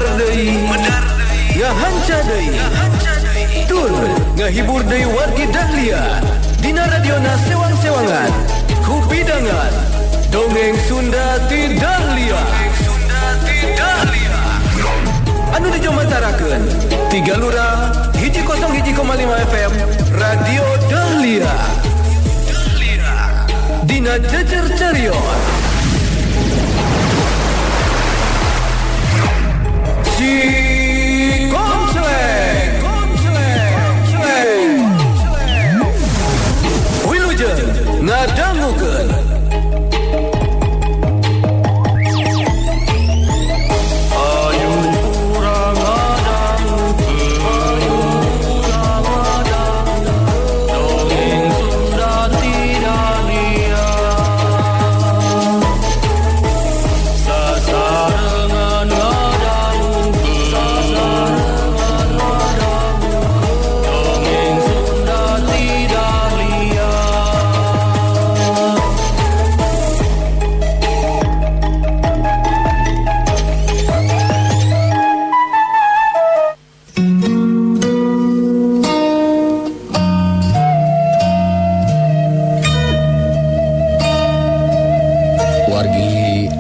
medar deui ngahanca deui tur ngahibur deui wargi Dahlia dina radiona sewang-sewangan ku bidangan dongeng Sunda ti Dahlia anu dijomatarakeun 3 Lurah 101,5 FM Radio Dahlia dina jejer carios si Konceleng Wilujeng ngadangukeun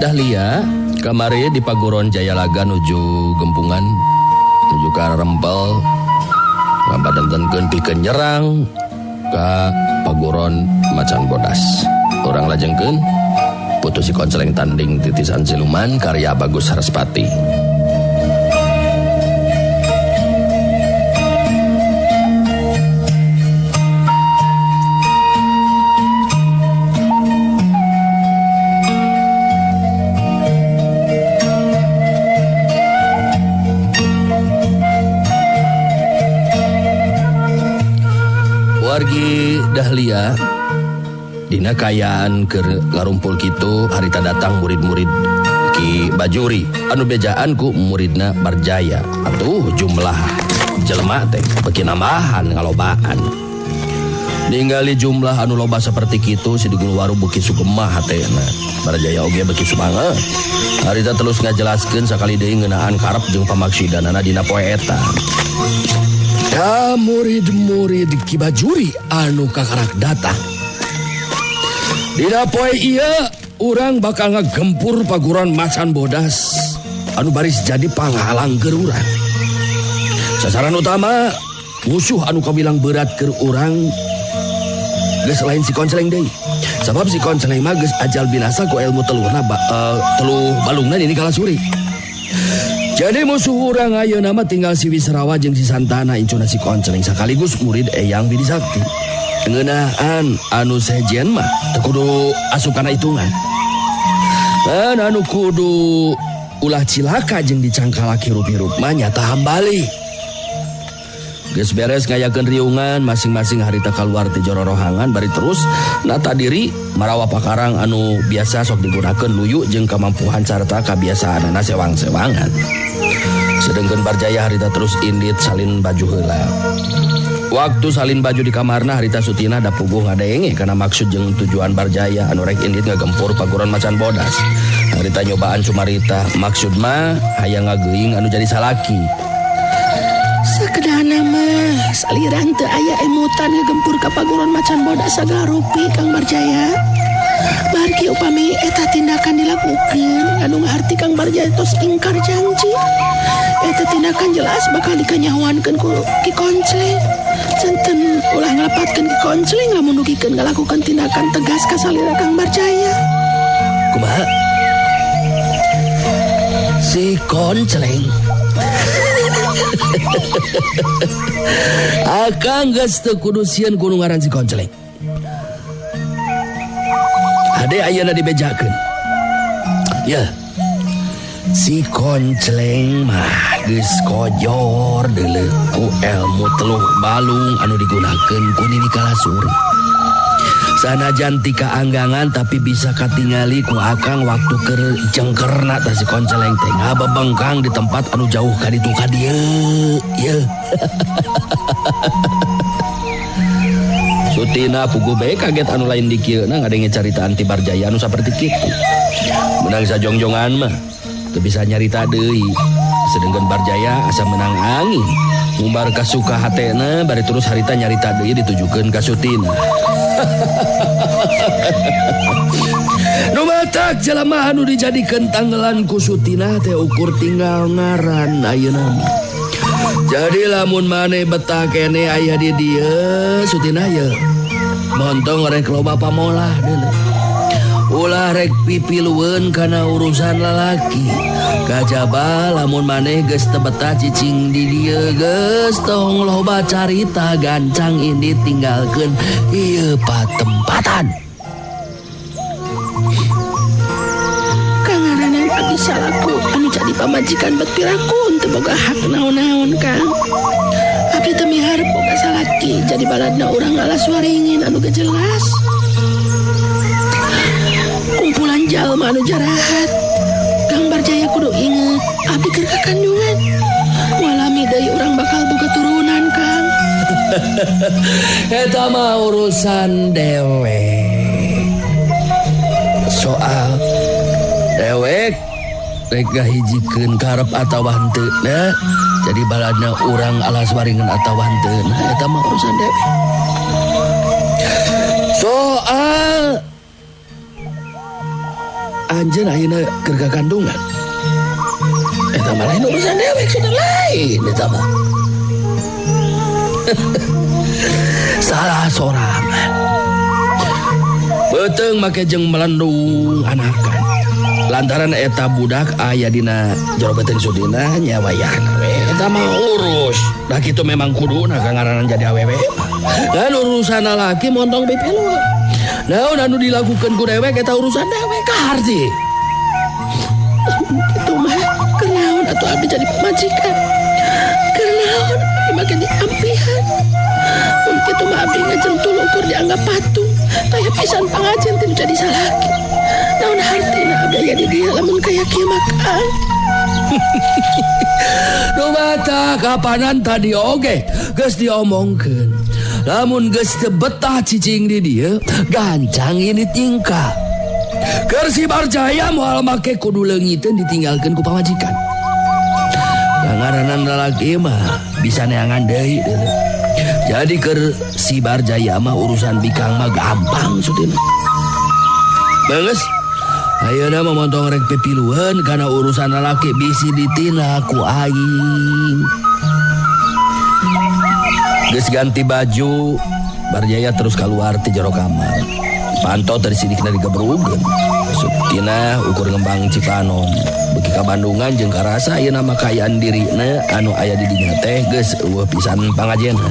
Dahlia kamari di Paguron Jayalaga nuju Gempungan nuju ke Rempel ngabadantenkeun pikeun nyerang ka Paguron Macan Bodas. Urang lajengkeun putus si Konceleng tanding titisan siluman karya Bagus Harespati. Wargi Dahlia dina kayaan keur ngarumpul kitu harita datang murid-murid Ki Bajuri anu bejaan ku muridna Barjaya atuh jumlah jelema teh beki nambahan ngalobaan ningali jumlah anu loba saperti kitu si diguluwaru beki sukemah hatena Barjaya oge beki sumanget harita terus ngajelaskeun sakali deui ngeunaan karep jeung pamaksidanana dina poe eta. Ya murid-murid Ki Bajuri anu kakarak datang dina poe ieu urang bakal ngagempur Paguron Macan Bodas anu baris jadi panghalang keur urang. Sasaran utama musuh anu kabilang berat keur urang geus lain si Konceleng deui. Sabab si Konceleng mah geus ajal binasa ku ilmu teluh balungna ini kalasuri. Jadi musuh urang ayeuna mah tinggal si Wisrawa jeung si Santana incuna si Konceleng sakaligus murid Eyang Widi Sakti. Ngeunaan anu sejen mah teu kudu asup kana hitungan. Dan anu kudu ulah cilaka jeung dicangkalak hirup-hirup mah nyata hambali. Geus beres ngayakeun riungan masing-masing harita kaluar ti jero rohangan bari terus nata diri marawa pakarang anu biasa sok digunakeun luyu jeung kamampuan sarta kabiasaanna sewang-sewangan. Sedengkeun Barjaya harita terus indit salin baju heula. Waktu salin baju di kamarna harita Sutina da puguh ngadenge kana maksud jeung tujuan Barjaya anu rek indit ngagempur Paguron Macan Bodas. Harita nyobaan cumarita maksud mah hayang ngageuing anu jadi salaki. Sakedana mah salirang teu aya emutan ngagempur ka Paguron Macan Bodas sagala rupi Kang Barjaya. Barki upami eta tindakan dilakukeun anu ngarti Kang Barjaya tos ingkar janji. Eta tindakan jelas bakal dikanyawankeun ku Ki Konceleng. Janten ulah ngalapatkeun Ki Konceleng lamun dugikeun ngalakukeun tindakan tegas ka salira Kang Barjaya. Kumaha? Si Konceleng Akang geus teu kudu sieun ku nu ngaran si Konceleng. Ade ayeuna dibejakeun. Ya. Si Konceleng mah geus kojor deuleu ku ilmu teluh balung anu digunakeun ku nini kalasuri. Sanajan ti kaanggangan tapi bisa katingali ku akang waktu keur jengkerna tah si Konceleng teh ngabebengkang di tempat anu jauh ka ditu ka dieu. Ye. Sutina pugu bae kaget anu lain di kieuna ngadenge carita anti Barjaya anu saperti kitu. Menang sajongjongan mah teu bisa nyarita deui sedangkan Barjaya asa menang angin. Ngumbar kasuka hatena bari terus harita nyarita deui ditujukeun ka Sutina. Nu matak jelema anu dijadikeun tanggelan ku Sutina teh ukur tinggal ngaran ayeuna. Jadi lamun maneh betah kene aya di dieu Sutina ye. Montong rek loba pamolah deuleu. Ulah rek pipilueun kana urusan lalaki. Kajaba lamun maneh geus teu betah cicing di dieu geus tong loba carita gancang ini tinggalkeun ieu patempatan. Kangaranan abdi salaku anu jadi pamajikan betiraku teu boga hak naon-naon Kang. Abdi teu miharep boga salaki jadi baladna urang alas waringin anu gak jelas. Kumpulan jalma anu jarahat. Kang Barjaya kudu inget abdi keur kakandungan. Walami deui urang bakal boga turunan Kang. Eta mah urusan dewek. Soal dewek rek gahijikeun karep atawa henteu na. Jadi baladna urang alas waringan atawa henteu na eta mah urusan dewek. Soal anjeun ayeuna keur kakandungan. Eta mah lain urusan dewek sudah lain eta mah. Salah sorangan. Beuteung make jeung melendung anakan. Lantaran eta budak aya dina jero beuteung Sutina nyawayahna we. Eta mah urus. Da kitu memang kuduna kangaranan jadi awewe. Dan urusan lalaki montong pipilu. Naon anu dilakukeun ku dewek eta urusan dewek kaharti. Kitu mah keur naon atuh abdi jadi pamajikan. Keur naon abdi make diampihan. Mun kitu mah abdi ngajeng tulung keur dianggap patung. Taya pisan pangajen teu jadi salaki. Naon hartina abdi aya di dieu lamun kaya kieu mah Kang. Nu mata kapanan tadi oge geus diomongkeun. Lamun geus teu betah cicing di dieu, gancang ini tingkah. Keur si Barjaya moal make kudu leungiteun ditinggalkeun ku pamajikan. Ngaranan lalaki mah bisa neangan deui deuleu. Jadi keur si Barjaya mah urusan bikang mah gampang Sutina. Beungeus ayeuna mah montong rek pipilueun kana urusan lalaki bisi ditina ku aing. Geus ganti baju, Barjaya terus keluar ti jero kamar. Pantau dari sini kena digebrugeun. Sutina ukur ngembang Cipanon. Beki ka Bandungan jeung karasa ieu nama kayaan dirina anu aya di dinya teh geus eueuh pisan pangajenna.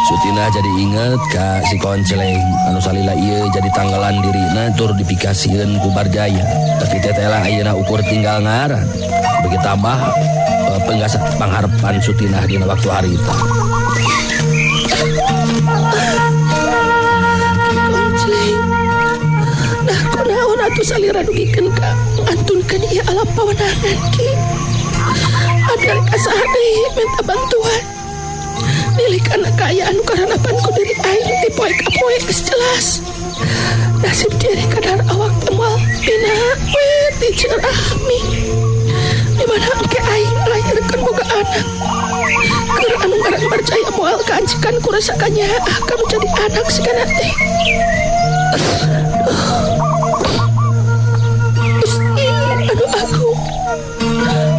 Sutina jadi inget ka si Konceleng anu salila ieu jadi tanggalan dirina tur dipikasieun ku Barjaya. Tapi tetela ayeuna ukur tinggal ngaran. Beki tambah penggasa pangharepan Sutina dina waktu harita. Atuh salira dugikeun ka antunkeun ieu alam pawenangan ki. Ada kasaha deui minta bantuan. Nilih kaya anu karanapan ku diri aing ti poe ka poe geus jelas. Nasib diri kadar awak temual pina we ti cerahmi. Di mana engke aing lahirkeun boga anak. Keur anu ngaran Barjaya moal kaancekan ku rasa kanyaah ka menjadi anak sigana teh. Aduh aku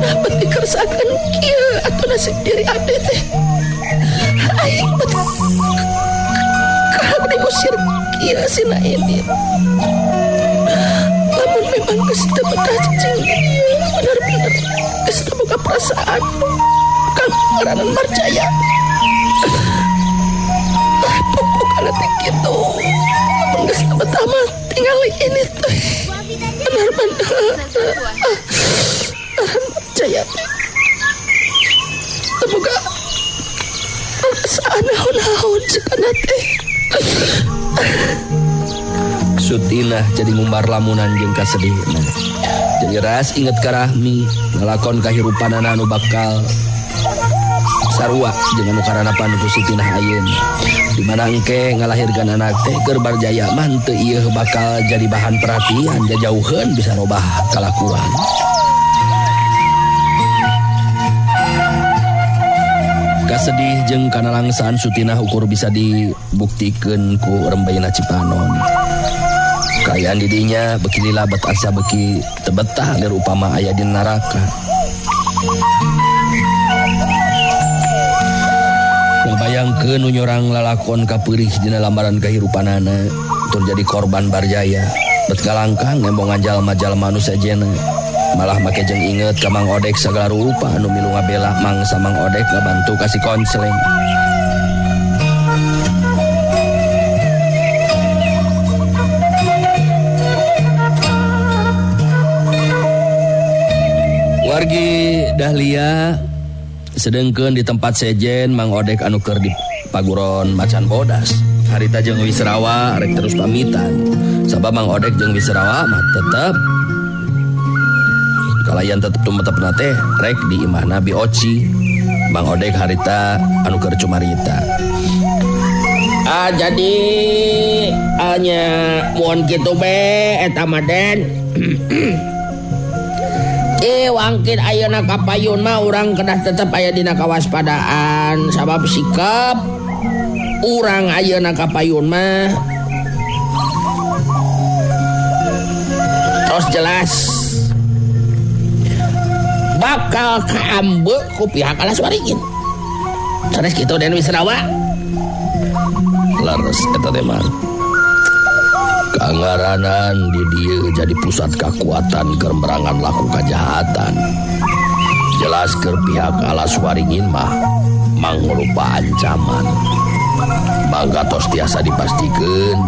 dapat dikersakan kieu atuh nasib diri abdi teh. Aing betul kerang diusir kieu sina ini. Lamun memang geus teu betah cicing ieu bener-bener geus teu boga perasaan Kang ngaranan Barjaya. Pokokna teh kitu. Lamun geus teu betah mah tinggal ini teh. Benar-benar Barjaya semoga perasaan naon-naon sekana teh. Sutina jadi ngumbar lamunan jeung kasedihna. Jadi ras inget ka Rahmi ngalakon kahirupan anu bakal sarua jeung anu karanapan ku Sutina ayeuna. Di mana engke ngalahirkan anak teh keur Barjaya mah teu ieu bakal jadi bahan perhatian jauheun bisa robah kalakuan. sedih jeung kana langsaan sutina ukur bisa dibuktikeun ku Rembayna Cipanon. Kaayaan didinya beki lilabat asa beki tebetah lir upama aya di neraka. Ngabayangkeun nu nyorang lalakon kapeurih dina lambaran kahirupanana tur jadi korban barjaya. Bet kalangkang ngembongan jalma-jalma anu sajena. Malah make jeung inget ka Mang Odek sagala rupa anu milu ngabela mangsa Mang Odek ngabantu kasih konseling. Wargi Dahlia sedengkeun di tempat sejen Mang Odek anu keur di paguron Macan Bodas. Harita jeung Wisrawa rek terus pamitan. Sabab Mang Odek jeung Wisrawa mah tetep kalayan tetep tumetepna teh rek di imahna Bi Oci. Mang Odek harita anu keur cumarita. Jadi nya mun kitu be eta mah Den. Wangkin ayeuna kapayun mah urang kedah tetep aya dina kawaspadaan sabab sikap urang ayeuna kapayun mah tos jelas bakal kaambe ku pihak Alas Waringin. Sanes kitu Den Wisrawa. Laras eta teh mah. Kaangaranan di dieu jadi pusat kekuatan keur merangan laku kajahatan. Jelas keur pihak Alas Waringin mah mangrupa ancaman. Mangga tos tiasa dipastikeun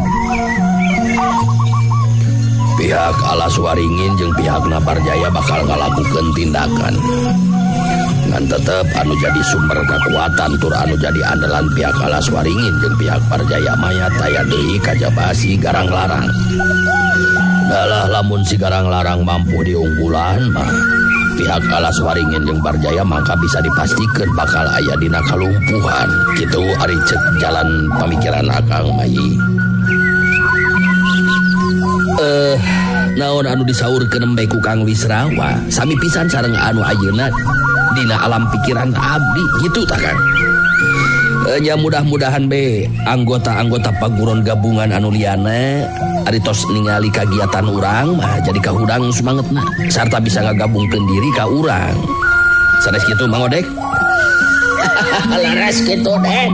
pihak Alas Waringin jeung pihak Barjaya bakal ngalakukeun tindakan ngan tetep anu jadi sumber kekuatan tur anu jadi andalan pihak Alas Waringin jeung pihak Barjaya maya taya deui kajaba si Garang Larang. Dalah lamun si Garang Larang mampu diunggulan mah pihak Alas Waringin jeung Barjaya mangka bisa dipastikeun bakal aya dina kalumpuhan. Kitu ari ceuk jalan pamikiran Akang Mayi. Naon anu disaurkeun embe ku Kang Wisrawa sami pisan sareng anu ayeuna dina alam pikiran abdi gitu tah Kang. Ya mudah-mudahan be anggota-anggota paguron gabungan anu liana ari tos ningali kagiatan urang mah jadi kahudang sumangetna sarta bisa ngagabungkeun diri ka urang. Sanes kitu Mang Odek? Laras kitu Den.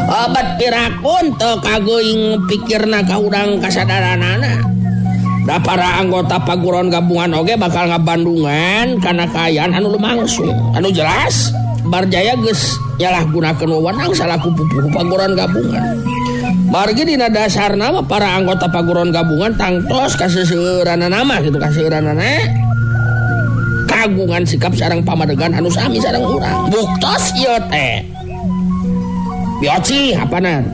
Obat pirakun teu kagoing pikirna ka urang kasadaranana. Da para anggota paguron gabungan oge bakal ngabandungan kana kaayaan anu lumangsung. Anu jelas Barjaya geus nyalahgunakeun wewenang salaku pupuh paguron gabungan. Margi dina dasarna mah para anggota paguron gabungan tangtos kaseueuranana mah kitu kaseueuranana kagungan sikap sareng pamadegan anu sami sareng urang. Buktos ieu teh Bi Oci hapanan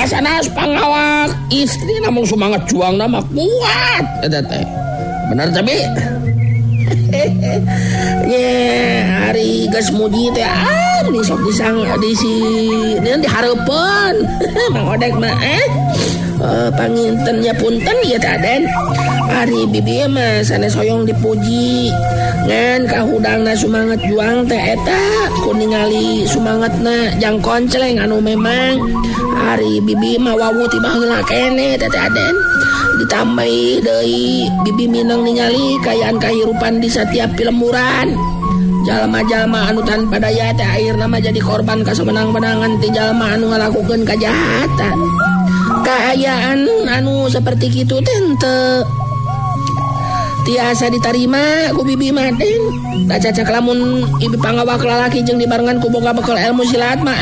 sanas pangawak istri namun semangat juang nama kuat eta teh bener teh Bi. Hari geus muji teh ni sok disang di dihareupeun Mang Odek mah panginten nya punten ieu teh Den. Ari bibi mah sanes hoyong dipuji ngan kahudangna sumanget juang teh eta ku ningali sumangetna jang konceleng anu memang ari bibi mah wawu ti baheula keneh teh Den. Ditambahi deui bibi mineng ningali kaayaan kahirupan di setiap pilemuran. Jalma-jalma anu tanpa daya teh akhirna mah jadi korban kasemenang-menangan ti jalma anu ngalakukeun kajahatan. Kaayaan anu seperti kitu teh teu tiasa ditarima ku bibi mah Den. Da cacak lamun ibi pangawak lalaki jeung dibarengan ku boga bekal ilmu silat mah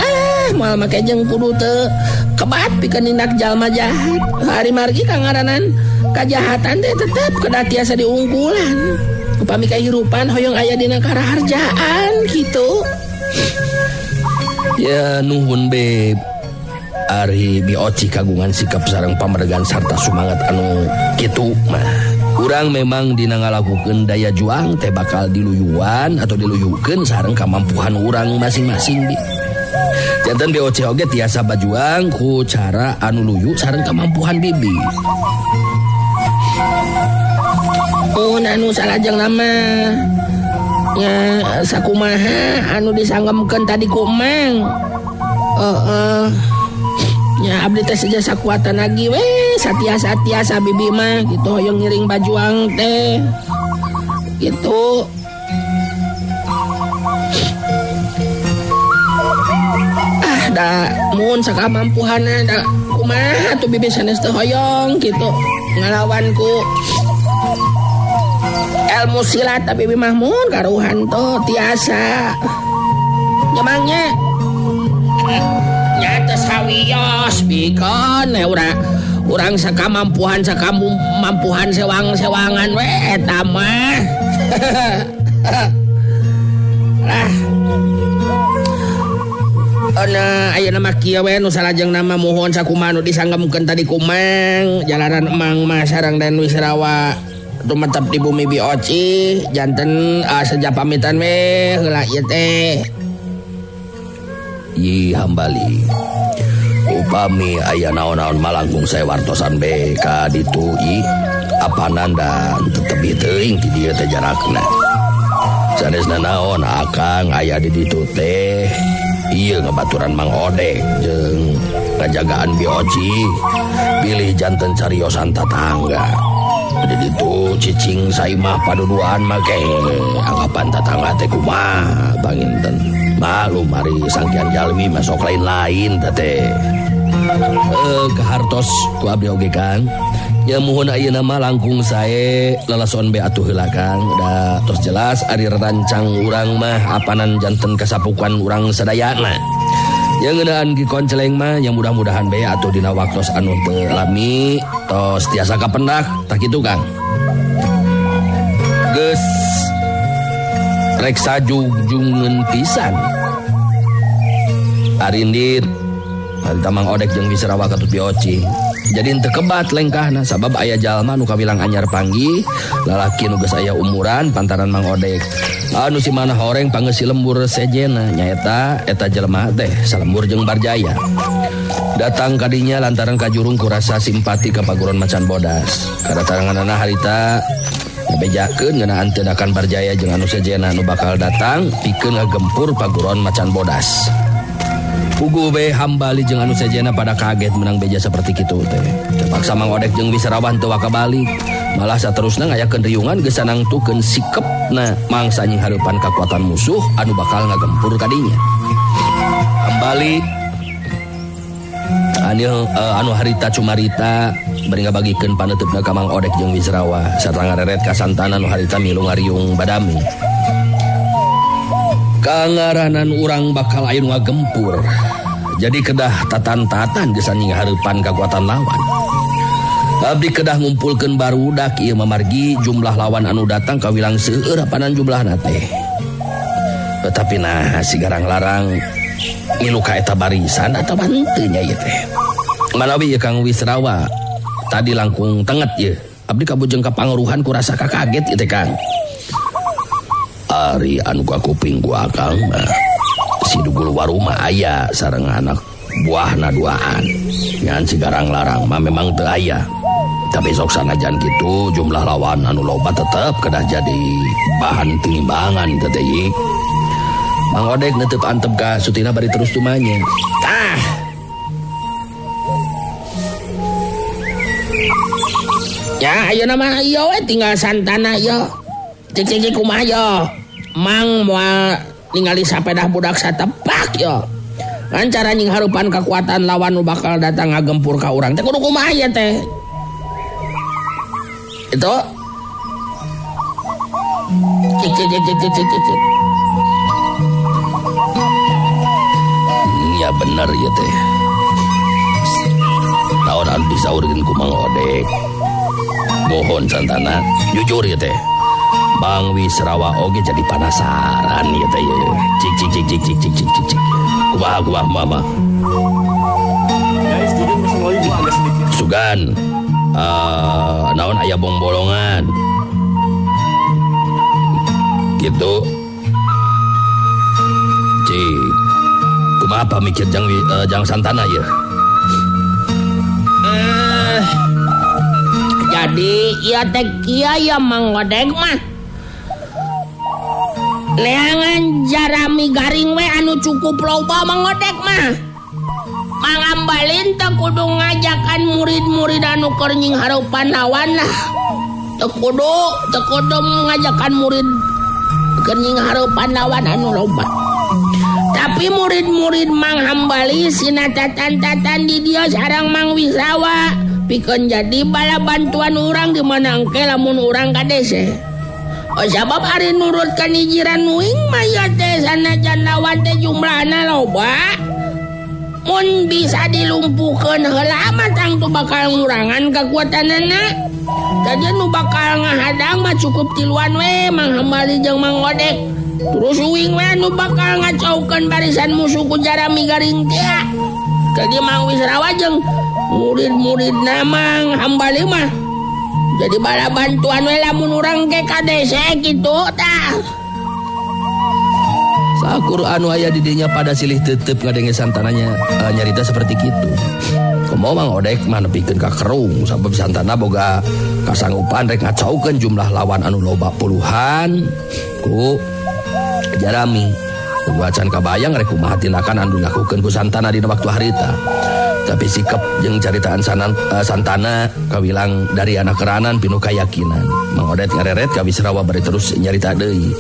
moal make jeung kudu teu kebat pikeun nindak jalma jahat. Hari margi kangaranan kajahatan teh tetep kedah tiasa diunggulan. Upami kahirupan hoyong aya dina karaharjaan kitu. Ya nuhun be ari Bi Oci kagungan sikap sareng pamadegan sarta sumangat anu kitu mah. Urang memang dina ngalakukeun daya juang teh bakal diluyuan atau diluyukeun sareng kamampuan urang masing-masing Bi. Janten Bi Oci oge tiasa bajuang ku cara anu luyu sareng kamampuan bibi. Mun anu salajeng nama nya sakumaha anu disanggemkeun tadi ku Mang. Nya abdi teh saja sakuatan lagi we satia-satia bibi mah gitu hoyong ngiring bajuang teh gitu. Da mun sakamampuhanna da kumaha tuh bibi sanes teh hoyong gitu ngalawan ku ilmu silat tapi bibi mah mun karuhan tuh tiasa nyemangnya nyata sawios bikon urang sakamampuhan sewang-sewangan we eta mah lah. Ayeuna mah kieu we nu salajeng nama mohon sakumaha nu disanggemkeun tadi ku Mang jalanan Emang mah sareng Den Wisrawa tumetep di bumi Bioci janten seja pamitan we heula ieu teh. Yi Hambali upami aya naon-naon malangkung saya wartosan be ka ditu i apananda tetep teuing ti dieu teh jarakna sanesna naon akang aya di ditu teh ieu ngabaturan Mang Odek jeung ngajagaan Bioci pilih janten cariosan tatangga di ditu cicing saimah paduduan make anggapan tatangga teh kumaha panginten maklum mari sangkian jalmi masuk lain-lain teh kehartos ku abdi oge Kang ya muhun ayeuna mah langkung sae lalason be atuh heula Kang da tos jelas ari rancang urang mah apanan janten kasapukuan urang sadayana yang ngeunaan ki konceleng mah yang mudah-mudahan be atuh dina waktos anu teu lami tos tiasa kapendak tak kitu Kang geus rek sajungjungeun pisan arindir harita Mang Odek jeung Wisrawa katut Bioci jadi henteu kebat lengkahna sabab aya jalma nu kawilang anyar panggih lalaki nu geus aya umuran pantaran Mang Odek anu si manah horeng pangeus si lembur sejena nyaeta eta jelema teh salembur jeung Barjaya datang kadinya lantaran kajurung ku rasa simpati ka Paguron Macan Bodas kadatanganna harita bejakeun ngeunaan tindakan Barjaya jeung anu sejena nu bakal datang pikeun ngagempur Paguron Macan Bodas. Pugu be Hambali jeung anu sejena pada kaget menang beja seperti kitu teh. Terpaksa Mang Odek jeung Wisrawa teu waka balik. Malah saterusna ngayakeun riungan geus sanangtukeun sikepna mangsa nying hareupan kakuatan musuh anu bakal ngagempur kadinya. Hambali anu harita cumarita bari ngabagikeun paneutupna ka Mang Odek jeung Wisrawa sarta ngareret ka santana nu harita milu ngariung badami. Kangaranan urang bakal aya nu ngagempur. Jadi kedah tatan-tatan geus anjing hareupan kakuatan lawan. Abdi kedah ngumpulkeun barudak ieu mamargi jumlah lawan anu datang kawilang seueur apanan jumlahna teh. Tetapi nah si garang-larang milu ka eta barisan atawa henteu nya ieu teh. Manawi ieu Kang Wisrawa tadi langkung tenget ieu. Abdi kabujeng ka pangaruhan ku rasa kakaget ieu teh Kang. Ari anu ka kuping ku Akang si dugul waruma aya sareng anak buahna duaan ngan si garang-larang mah memang teu aya tapi sok sanajan kitu jumlah lawan anu loba tetep kedah jadi bahan timbangan teh teh. Mang Odek netep antep ka sutina bari terus tumanya ya ayeuna mah ieu we tinggal santana ieu cik-cik kumaha yo Mang moal ningali sapedah budak satepak yo kan cara nying harupan kekuatan lawan nu bakal datang ngagempur ka urang teh kudu kumaha ya teh itu cik ya bener ya teh naon anu disaurkeun ku Mang Odek mohon santana jujur ya teh Bang Wisrawa oge jadi penasaran ya teh cik kumaha mama sugan naon aya bong-bolongan gitu cik kumaha pamikir jang santana ya jadi ya teh kieu ya Mang Odek mah Neangan Jarami garing we anu cukup loba mangodek mah. Mangambalin teu kudu ngajakan murid-murid anu keur nying hareupan lawan lah. Teu kudu ngajakan murid keur nying hareupan lawan anu loba. Tapi murid-murid Mang Hambali sina tatan-tatan di dieu sareng Mang Wisrawa pikeun jadi bala bantuan urang di mana engke lamun urang ka dese. Sabab ari nurutkeun ijiran nuing mah ya teh sanajan lawan teh jumlahna loba. Mun bisa dilumpuhkeun heula mah tang tu bakal ngurangan kakuatanana. Jadi nu bakal ngahadang mah cukup tiluan we Mang Hambali jeung Mang Odek. Terus uing we nu bakal ngacaukeun barisan musuh ku Jarami garing teh. Jadi Mang Wisrawa jeung murid-muridna Mang Hambali mah jadi bala bantuan we lamun urang ke ka dese kitu tah. Sakur anu aya di dinya pada silih tetep ngadenge santananya nyarita seperti kitu. Komo Mang Odek mah nepikeun ka kerung sabab santana boga kasanggupan rek ngacaukeun jumlah lawan anu loba puluhan ku Jarami. Gua can kabayang rek kumaha tindakan anu dilakukeun ku santana dina waktu harita. Tapi sikap jeung caritaan santana kawilang dari anak keranan pinu kayakinan. Mang Odek ngareret ka Wisrawa bari terus nyarita deui.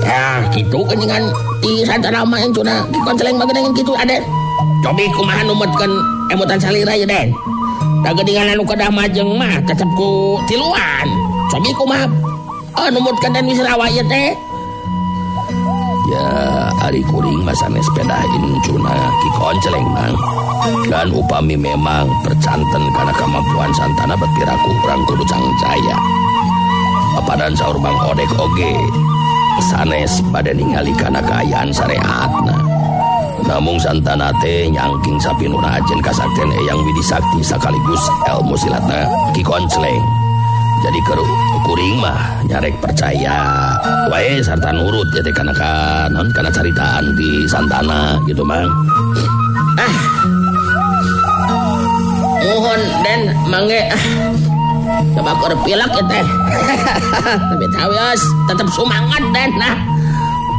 Ya, kitu keningan di santana mah encuna dikonceleng bagedengan kitu Aden. Cobi kumaha numutkeun emutan salira ya Den. Da geuningan anu kedah majeng mah tetep ku tiluan. Cobi kumaha numutkeun Den Wisrawa ieu teh. Ya, ari kuring mah sanes pedahin cuna ki konceleng Mang. Dan upami memang percanten karena kemampuan santana berpiraku urang kudu cangcaya. Papadan saur Mang Odek oge sanes pada ningali kana kaayaan sareatna. Namung santana teh nyangking sapinuna ajen kasakten Eyang Widi Sakti sakaligus ilmu silatna ki konceleng. Jadi kuring mah nyarek percaya wae sarta nurut jadi kana caritaan di santana gitu Mang. Mohon Den mangge coba keur pilak ya teh. Tapi tawios tetep semangat Den nah.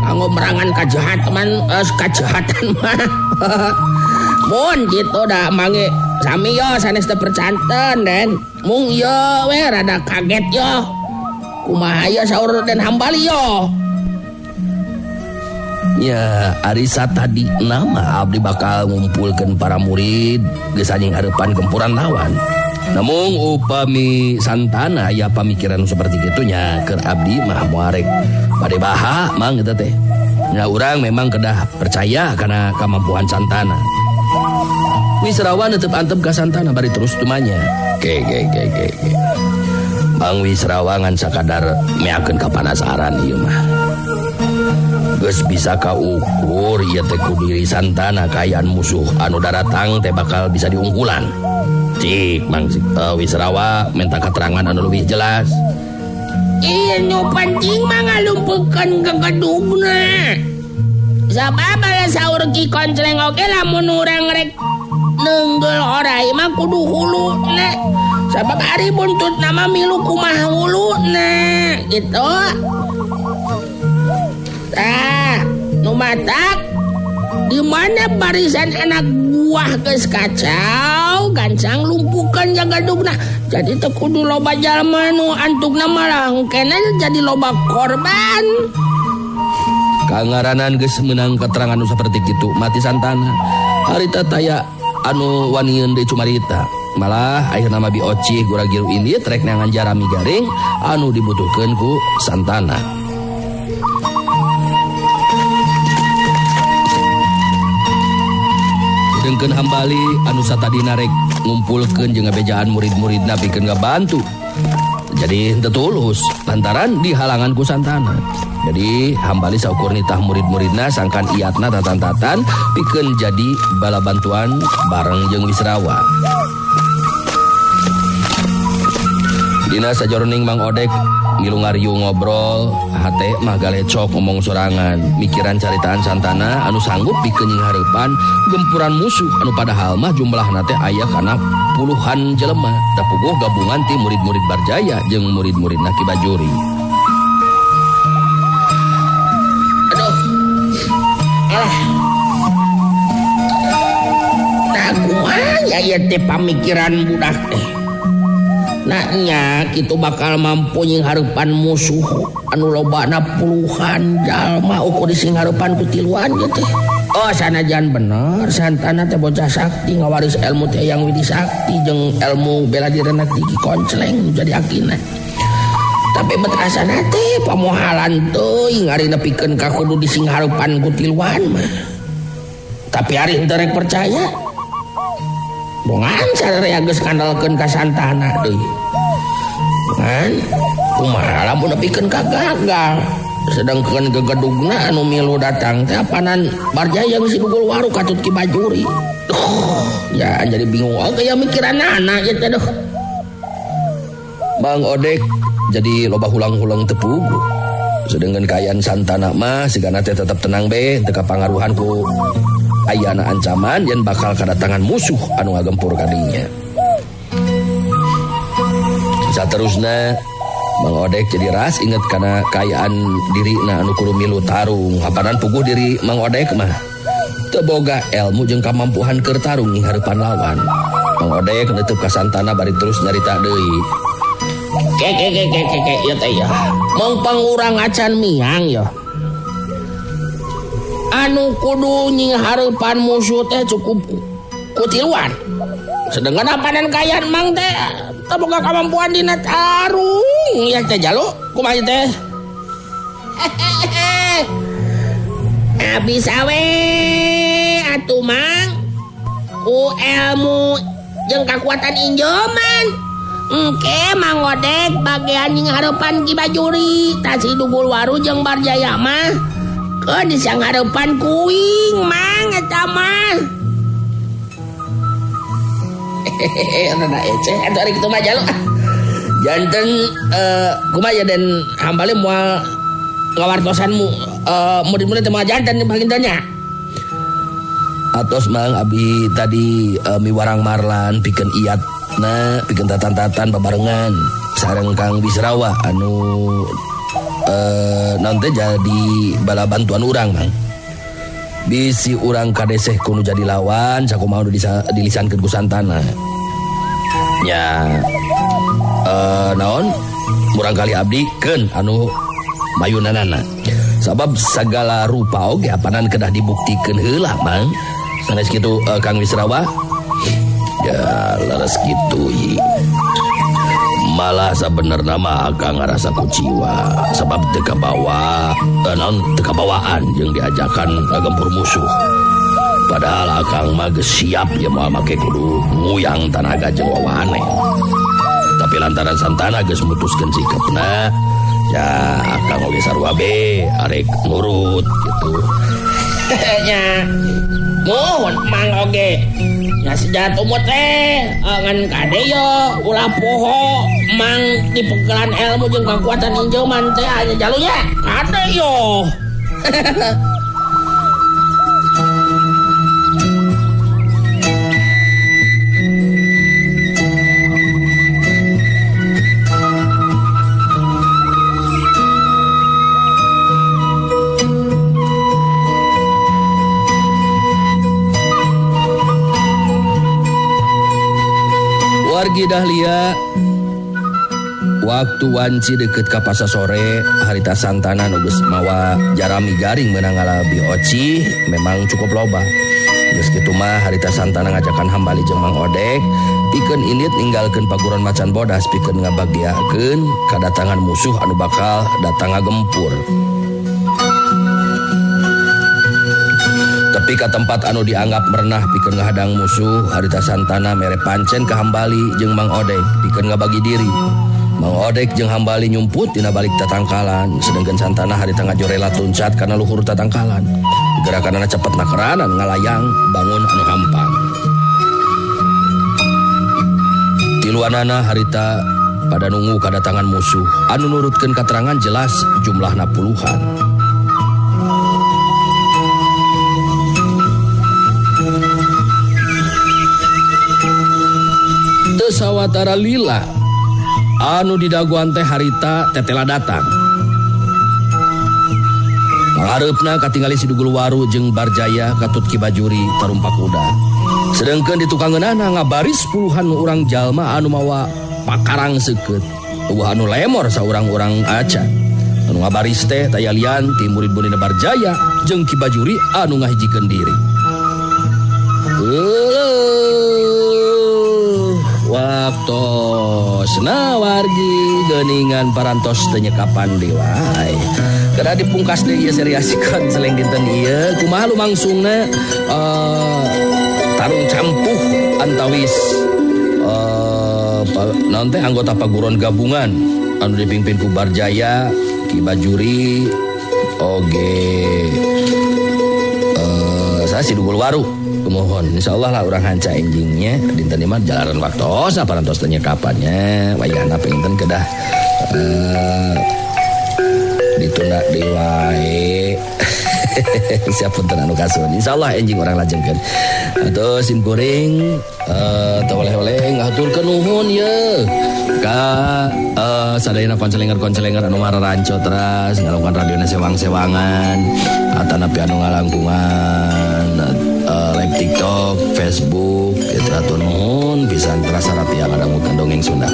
Kanggo merangan kajahatan mah. Mun gitu dah mangge sami yo sanes teu percanten Den. Mung ieu we rada kaget yo. Kumaha ieu saur Den Hambali yo. Ya, arisa tadi nama abdi bakal ngumpulkeun para murid geus anjing hareupan gempuran lawan. Namun upami santana ya pamikiran seperti gitunya keur abdi mah moarek bade baha mang eta teh. Nya urang memang kedah percaya kana kemampuan santana. Wisrawa neuteub antep ka santana bari terus tumanya. Ge. Mang Wisrawa ngan sakadar meakeun kapanasaran ieu mah. Geus bisa kaukur ieu teh ku diri santana kaayaan musuh anu daratang teh bakal bisa diungkulan. Cik Mang Wisrawa minta keterangan anu leuwih jelas. Ieu nu penting mah ngalumpukeun gegedugna. Sabab bala saur ki konceleng oge lamun urang rek neunggel orai mah kudu huluna. Sabab ari buntut nama milu kumaha huluna gitu. Nu matak di mana barisan anak buah geus kacau gancang lumpukeun jagadugna. Jadi teu kudu loba jalma nu antugna malah engkena jadi loba korban. Kangaranan geus meunang keterangan nu saperti kitu mati santana. Harita taya anu wanieun deui cumarita. Malah ayeuna mah biocih guragiru ini trek neangan Jarami garing anu dibutuhkeun ku santana. Dengkeun Hambali anu satadina rek ngumpulkeun jeung ngabejaan murid-muridna pikeun ngabantu. Jadi teu tulus lantaran dihalangan ku santana. Jadi Hambali saukur nitah murid-muridna sangkan iatna tatan-tatan pikeun jadi bala bantuan bareng jeung Wisrawa. Dina sajroning Mang Odek ngilu ngariu ngobrol, hate mah galecok ngomong sorangan, mikiran caritaan santana anu sanggup pikeun nying hareupan gempuran musuh anu padahal mah jumlahna teh aya kana puluhan jelema, da puguh gabungan ti murid-murid Barjaya jeung murid-muridna Ki Bajuri. ieu teh pamikiran budak teh. Nah kitu bakal mampu nyinghareupan musuh anu lobana puluhan jalma ukur disinghareupan ku tiluan ge teh. Oh sanajan bener santana teh bocah sakti ngawaris ilmu teh yang widi sakti jeung ilmu bela diri di koncleng jadi akina. Tapi bet asana teh pamohalan teuing ari nepikeun ka kudu disinghareupan ku tiluan mah. Tapi ari henteu rek percaya. Bongan sararea geus kandalkeun ka santana deui. Kan kumaha lamun nepikeun ka gagal. Sedangkan gegedugna anu milu datang teh apanan Barjaya geus dugul waru katut Ki Bajuri. Ya jadi bingung oge ya mikiranana ieu teh. Mang Odek jadi loba hulang-hulang tepugu. Sedangkan kayaan santana mah sigana teh tetep tenang be teu kapangaruhan ku ayana ancaman yen bakal kadatangan musuh anu ngagempur kadinya. Saterusna Mang Odek jadi ras inget karena kayaan dirina anu kudu milu tarung. Apanan puguh diri Mang Odek mah teu boga ilmu jeung kamampuhan keur tarung nghareupan lawan. Mang Odek neuteub ka santana bari terus nyarita deui. Ke ieu teh ya. Mong pangurang acan miang ya. Anu kudu nyinghareupan musuh teh cukup kutiluan. Sedangkan apanan kayaan Mang teh teu boga kamampuan dina tarung. Ya teh jalu kumaha teh? Abis awe atuh Mang. Ku ilmu jeung kakuatan injoman. Engke Mang Odek bagean nyinghareupan Ki Bajuri, tasi dugul waru jeung Barjaya mah. Ke disanghareupan kuing Mang eta mah. Rada ece atuh ari kitu mah jalu. Janten kumaha dan hambali moal ngawartosanmu murid-murid teh moal janten bagintanya. Atos Mang abdi tadi miwarang marlan pikeun iatna pikeun tatan-tatan babarengan sareng Kang Wisrawa anu naon teh jadi bala bantuan urang Mang. Bisi urang kadeseh kudu jadi lawan sakumaha nu dilisankeun ku santana. Ya naon murang kali abdi keun anu mayunanana sabab segala rupa oge apanan kedah dibuktikeun heula Mang sanes kitu Kang Wisrawa ya leres kitu malah sabenerna mah Akang ngarasa kuciwa sabab teu kabawa naon teu kabawaan jeung diajakan ngagempur musuh padahal Akang mah geus siap ya moal make kudu nguyang tanaga jeung wawane. Tapi lantaran santana geus mutuskeun sikepna ya Akang oge sarua be arek nurut gitu. Nya mohon Mang oge nya sejat umur teh ngan kade yo ulah poho Mang dipegelan ilmu jeung kakuatan injoman teh aya jalunya kade yo. Wargi Dahlia waktu wanci deket ka pasa sore harita santana nu geus mawa jarami garing meunang ngalabi oci memang cukup loba. Geus kitu mah harita santana ngajakan hambali jeung Mang Odek pikeun indit ninggalkeun paguron macan bodas pikeun ngabagiakeun kadatangan musuh anu bakal datang ngagempur. Tapi ka tempat anu dianggap merenah pikeun ngahadang musuh harita santana mere pancen ka hambali jeung Mang Odek pikeun ngabagi diri. Mang Odek jeung hambali nyumput dina balik tatangkalan sedangkan santana harita ngajorela tuncat kana luhur tatangkalan. Gerakanana cepet nakeranan ngalayang bangun anu hampang. Tiluanana harita pada nunggu kadatangan musuh anu nurutkeun katerangan jelas jumlahna puluhan. Sawatara lila anu didaguan teh harita tetela datang. Ngareupna katingali si dugul waru jeung Barjaya katut Ki Bajuri tarumpa kuda. Sedangkan di tukangeunana ngabaris puluhan urang jalma anu mawa pakarang seukeut. Eueuh anu lemor saurang-urang acan. Anu ngabaris teh taya lian ti murid-murid Barjaya jeung Ki Bajuri anu ngahijikeun diri. Waktosna wargi geuningan parantos teu nyekapan deui wae. Kada dipungkas deui ieu seriasikeun seleng dinten ieu kumaha lumangsungna tarung campuh antawis naon teh anggota paguron gabungan anu dipimpin ku Barjaya, Ki Bajuri, oge saya Sidugul Waru. Kumohon insyaallah lah urang hanca enjingnya dinten ieu mah jalaran waktos parantos teu nyekapannya wayahna pengten kedah ditunda deui wae. Siap punten anu kasuhun insyaallah enjing urang lajengkeun. Atuh sim kuring teu oleh-oleh ngaturkeun nuhun ye ka sadayana konseler-konseler anu mararanco teras ngalongkan radiona sewang-sewangan atanapi anu ngalangkungan like TikTok, Facebook, itu atur nuhun pisan terasa ratia ngadangukeun dongeng Sunda.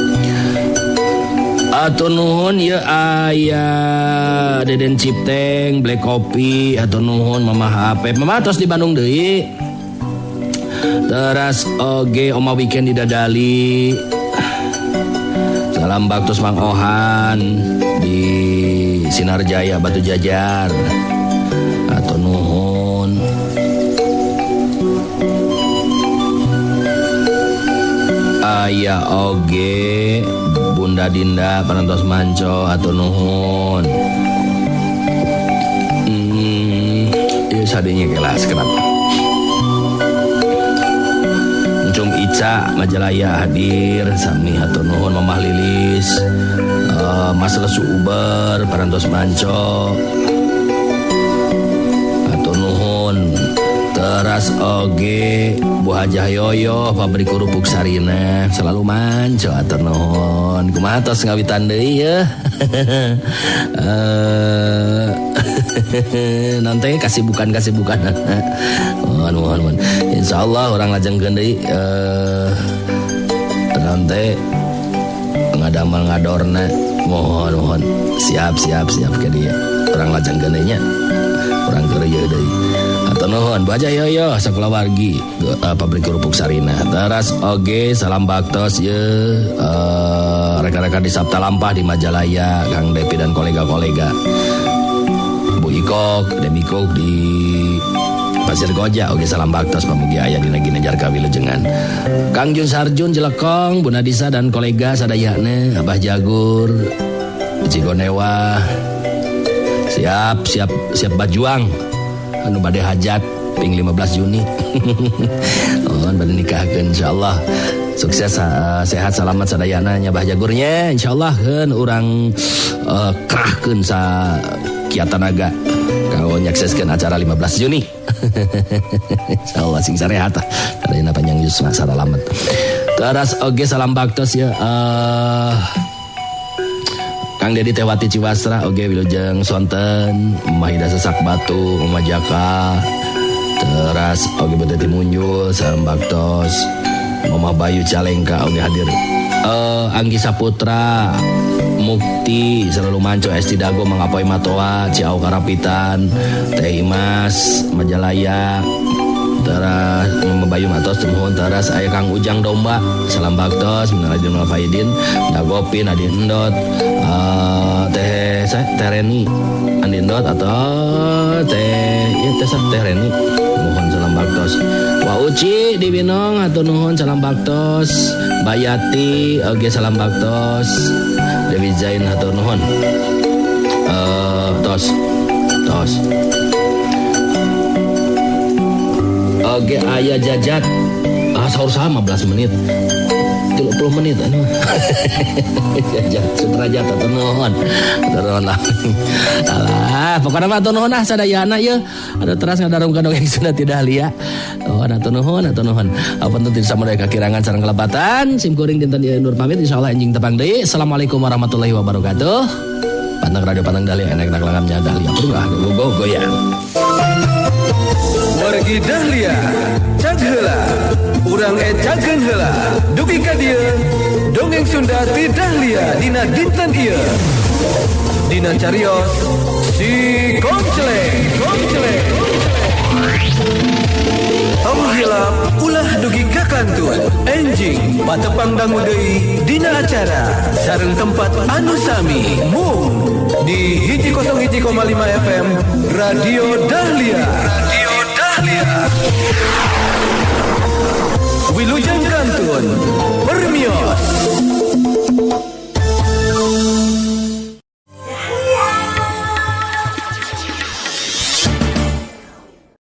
Atur nuhun ya aya Deden Cipteng, Black Kopi, atur nuhun Mamah Apep. Mamah tos di Bandung deui. Teras oge Oma Weekend di Dadali. Salam baktos Mang Ohan di Sinarjaya Batu Jajar. Atur nuhun. Aya oge Bunda Dinda parantos manco atur nuhun. Ieu sadenya kelas kenapa? Encung Ica Majalaya hadir sami atur nuhun. Mamah Lilis Mas Lesu Uber parantos manco atur nuhun. Teras oge Bu Hajah Yoyo pabrik kerupuk Sarina selalu manco atur nuhun. Kumaha tos ngawitan deui ya. Nanti kasibukan. Mohon. Insyaallah urang lajengkeun deui nanti ngadamal ngadorna. Mohon. Siap ke dia. Urang lajengkeun deui nya. Urang keur ieu deui. Atur nuhun Bu Hajah Yoyo sakula wargi pabrik kerupuk Sarina. Teras oge salam baktos ye rekan-rekan di Sabta Lampah di Majalaya, Kang Depi dan kolega-kolega. Bu Ikok, Demikok di Pasir Koja oge salam baktos pamugi aya dina Ginejar Kawilujengan. Kang Jun Sarjun Jelekong, Bu Nadisa dan kolega sadayana, Abah Jagur, Cigonewa. Siap bajuang anu bade hajat ping 15 Juni. Mohon bade nikahkeun insyaallah. Sukses sehat selamat sadayana nya Bah Jagurnya insyaallah keun urang kerahkeun sa kiatanaga kanggo nyakseskeun acara 15 Juni. Insyaallah sing sarehat sadayana panjang yusna saralamet. Teras oge salam baktos ya Kang Dedi Tewati Ciwasra oge wilujeng sonten Mahida Sesak Batu Mama Jaka. Teras oge Beteti Munjul salam baktos Mama Bayu Calengka oge hadir. Anggi Saputra Mukti selalu manco Esti Dago Mangapoy Matoa Ciau Karapitan Teh Imas Majalaya. Teras Mama Bayu matos tumuhun. Teras aya Kang Ujang Domba salam baktos minal aidin wal faidin. Dagopi Adi Endot Teh Reni Andi Endot atau Teh Reni mohon salam baktos. Wa Uci di Binong atur nuhun salam baktos. Bayati oge salam baktos. Dewi Zain atur nuhun. Tos oge aya Jajat sahur sama 15 menit 30 menit anu. Jajat Sudrajat atur nuhun lah. Alah pokona mah atur nuhun sadayana ye ada teras ngadarungkeun dongeng Sunda tidak lia. Atur nuhun. Apunten teu samudaya kakirangan sareng kelebatan sim kuring dinten ieu nur pamit insyaallah enjing tepang deui. Assalamualaikum warahmatullahi wabarakatuh. Pantang radio Pantang Dahlia enak-enak langamnya Dahlia. Goyang. Wargi Dahlia cag heula urang cageun heula dugi ka dieu dongeng Sunda ti Dahlia dina dinten ieu dina carios si Konceleng tong hilap ulah dugi ka kantun enjing patepang dangu deui dina acara sareng tempat anu sami mung di 101,5 FM Radio Dahlia. Wilujeng Kantun Permios